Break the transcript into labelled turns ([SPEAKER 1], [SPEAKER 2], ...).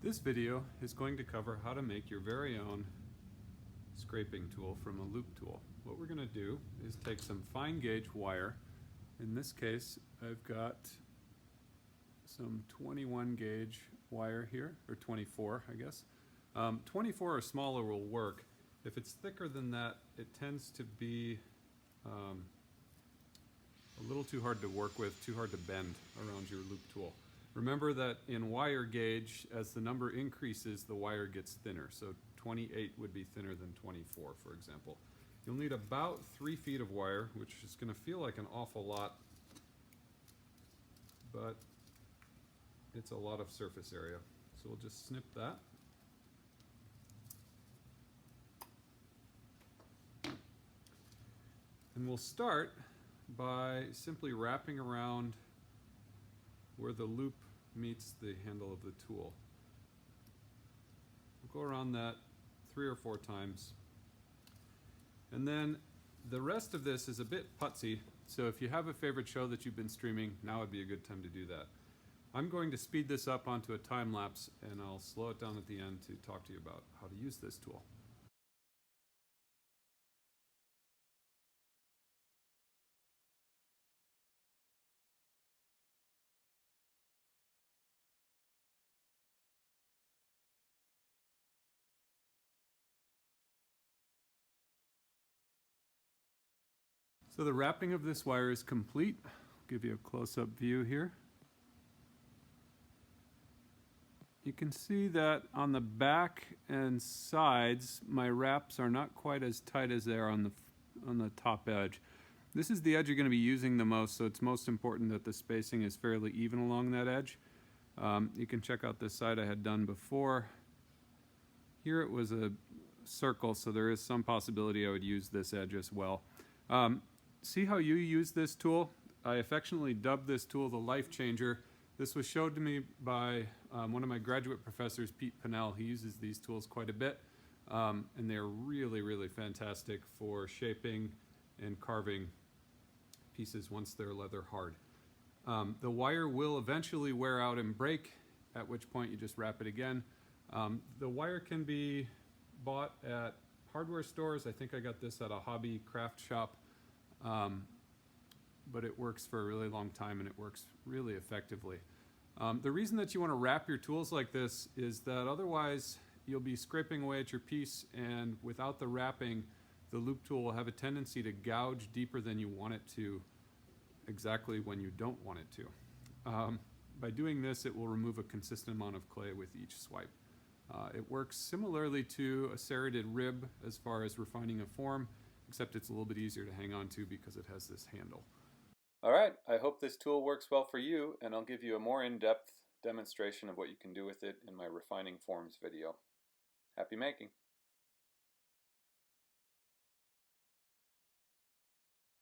[SPEAKER 1] This video is going to cover how to make your very own scraping tool from a loop tool. What we're going to do is take some fine gauge wire. In this case, I've got some 21 gauge wire here, or 24 I guess. 24 or smaller will work. If it's thicker than that, it tends to be a little too hard to work with, too hard to bend around your loop tool. Remember that in wire gauge, as the number increases, the wire gets thinner. So 28 would be thinner than 24, for example. You'll need about 3 feet of wire, which is going to feel like an awful lot, but it's a lot of surface area. So we'll just snip that. And we'll start by simply wrapping around where the loop meets the handle of the tool. We'll go around that 3 or 4 times. And then the rest of this is a bit putsy, so if you have a favorite show that you've been streaming, now would be a good time to do that. I'm going to speed this up onto a time lapse, and I'll slow it down at the end to talk to you about how to use this tool. So the wrapping of this wire is complete. I'll give you a close-up view here. You can see that on the back and sides, my wraps are not quite as tight as they are on the top edge. This is the edge you're going to be using the most, so it's most important that the spacing is fairly even along that edge. You can check out this side I had done before. Here it was a circle, so there is some possibility I would use this edge as well. See how you use this tool? I affectionately dubbed this tool the life changer. This was showed to me by one of my graduate professors, Pete Pinnell. He uses these tools quite a bit, and they're really, really fantastic for shaping and carving pieces once they're leather hard. The wire will eventually wear out and break, at which point you just wrap it again. The wire can be bought at hardware stores. I think I got this at a hobby craft shop. But it works for a really long time and it works really effectively. The reason that you want to wrap your tools like this is that otherwise you'll be scraping away at your piece, and without the wrapping, the loop tool will have a tendency to gouge deeper than you want it to, exactly when you don't want it to. By doing this, it will remove a consistent amount of clay with each swipe. It works similarly to a serrated rib as far as refining a form, except it's a little bit easier to hang on to because it has this handle. Alright, I hope this tool works well for you, and I'll give you a more in-depth demonstration of what you can do with it in my refining forms video. Happy making!